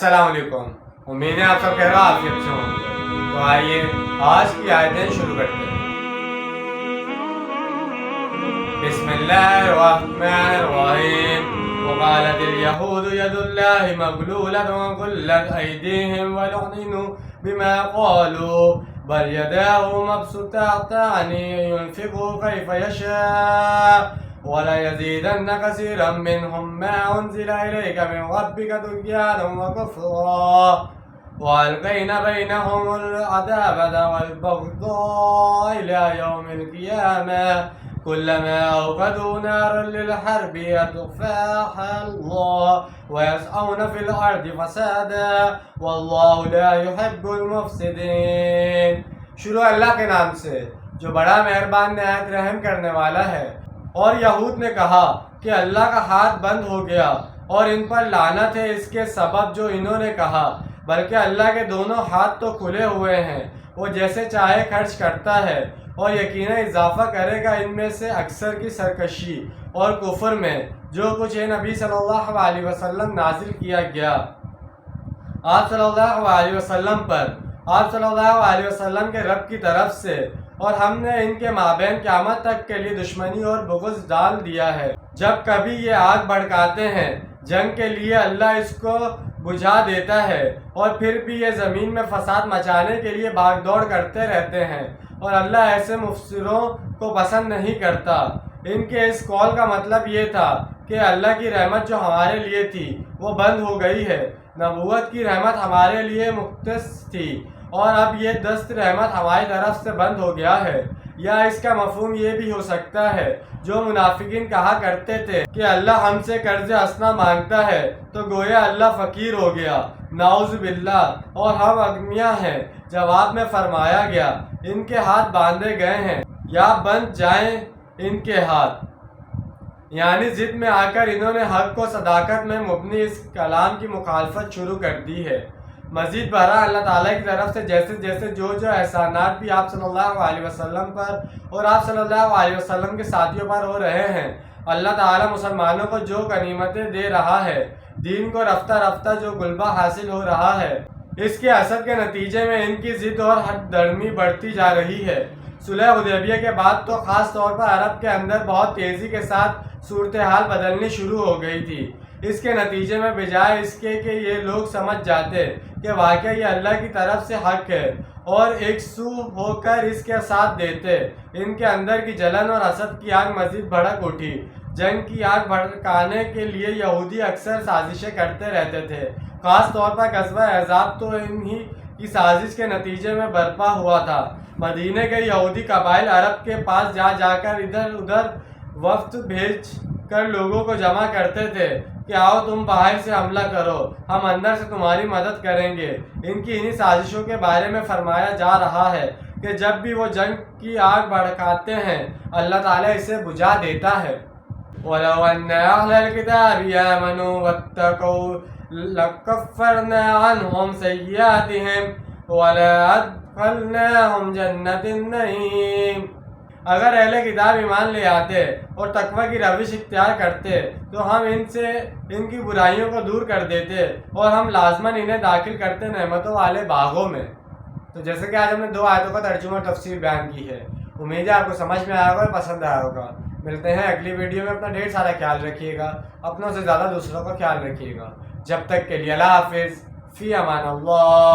السلام علیکم، امید ہے آپ سب خیر عافیت سے ہوں گے۔ تو آئیے آج کی آیتیں شروع کرتے ہیں۔ بسم اللہ الرحمن الرحیم۔ وقالت اليهود يد الله مغلولة غلت أيديهم ولعنوا بما قالوا بل يداه مبسوطتان ينفق كيف يشاء وليزيدن كثيرا منهم ما أنزل إليك من ربك طغيانا وكفرا وألقينا بينهم العداوة والبغضاء إلى يوم القيامة كلما أوقدوا نارا للحرب أطفأها الله ويسعون في الأرض فسادا والله لا يحب المفسدين۔ شروع اللہ کے نام سے جو بڑا مہربان نہایت رحم کرنے والا ہے۔ اور یہود نے کہا کہ اللہ کا ہاتھ بند ہو گیا اور ان پر لعنت ہے اس کے سبب جو انہوں نے کہا، بلکہ اللہ کے دونوں ہاتھ تو کھلے ہوئے ہیں، وہ جیسے چاہے خرچ کرتا ہے اور یقیناً اضافہ کرے گا ان میں سے اکثر کی سرکشی اور کفر میں جو کچھ نبی صلی اللہ علیہ وسلم نازل کیا گیا آپ صلی اللہ علیہ وسلم پر، آپ صلی اللہ علیہ وسلم کے رب کی طرف سے، اور ہم نے ان کے مابین قیامت تک کے لیے دشمنی اور بغض ڈال دیا ہے۔ جب کبھی یہ آگ بھڑکاتے ہیں جنگ کے لیے اللہ اس کو بجھا دیتا ہے اور پھر بھی یہ زمین میں فساد مچانے کے لیے بھاگ دوڑ کرتے رہتے ہیں، اور اللہ ایسے مفسروں کو پسند نہیں کرتا۔ ان کے اس قول کا مطلب یہ تھا کہ اللہ کی رحمت جو ہمارے لیے تھی وہ بند ہو گئی ہے، نبوت کی رحمت ہمارے لیے مختص تھی اور اب یہ دست رحمت ہماری طرف سے بند ہو گیا ہے۔ یا اس کا مفہوم یہ بھی ہو سکتا ہے جو منافقین کہا کرتے تھے کہ اللہ ہم سے قرض حسنہ مانگتا ہے تو گویا اللہ فقیر ہو گیا، نعوذ باللہ، اور ہم اغنیا ہیں۔ جواب میں فرمایا گیا ان کے ہاتھ باندھے گئے ہیں یا بند جائیں ان کے ہاتھ، یعنی ضد میں آ کر انہوں نے حق کو صداقت میں مبنی اس کلام کی مخالفت شروع کر دی ہے۔ مزید برآں اللہ تعالیٰ کی طرف سے جیسے جیسے جو احسانات بھی آپ صلی اللہ علیہ وسلم پر اور آپ صلی اللہ علیہ وسلم کے ساتھیوں پر ہو رہے ہیں، اللہ تعالیٰ مسلمانوں کو جو غنیمتیں دے رہا ہے، دین کو رفتہ رفتہ جو غلبہ حاصل ہو رہا ہے، اس کے اثر کے نتیجے میں ان کی ضد اور حد درمی بڑھتی جا رہی ہے۔ صلح حدیبیہ کے بعد تو خاص طور پر عرب کے اندر بہت تیزی کے ساتھ صورتحال بدلنی شروع ہو گئی تھی۔ اس کے نتیجے میں بجائے اس کے کہ یہ لوگ سمجھ جاتے کہ واقعی یہ اللہ کی طرف سے حق ہے اور ایک سو ہو کر اس کے ساتھ دیتے، ان کے اندر کی جلن اور حسد کی آگ مزید بھڑک اٹھی۔ جنگ کی آگ بھڑکانے کے لیے یہودی اکثر سازشیں کرتے رہتے تھے، خاص طور پر غزوہ احزاب تو انہی کی سازش کے نتیجے میں برپا ہوا تھا۔ مدینے کے یہودی قبائل عرب کے پاس جا جا کر ادھر ادھر وفد بھیج کر لوگوں کو جمع کرتے تھے کہ آؤ تم باہر سے حملہ کرو، ہم اندر سے تمہاری مدد کریں گے۔ ان کی انہی سازشوں کے بارے میں فرمایا جا رہا ہے کہ جب بھی وہ جنگ کی آگ بھڑکاتے ہیں اللہ تعالیٰ اسے بجھا دیتا ہے۔ وَلَوْ أَنَّ أَهْلَ الْكِتَابِ آمَنُوا وَاتَّقَوْا لَكَفَّرْنَا عَنْهُمْ سَيِّئَاتِهِمْ وَلَأَدْخَلْنَاهُمْ جَنَّةَ النَّعِيمِ۔ اگر اہل کتاب ایمان لے آتے اور تقوی کی روش اختیار کرتے تو ہم ان کی برائیوں کو دور کر دیتے اور ہم لازماً انہیں داخل کرتے نعمتوں والے باغوں میں۔ تو جیسے کہ آج ہم نے 2 آیتوں کا ترجمہ اور تفسیر بیان کی ہے، امید ہے آپ کو سمجھ میں آیا ہوگا اور پسند آیا ہوگا۔ ملتے ہیں اگلی ویڈیو میں، اپنا ڈھیر سارا خیال رکھیے گا، اپنوں سے زیادہ دوسروں کا خیال رکھیے گا۔ جب تک کے لیے اللہ حافظ، فی امان اللہ۔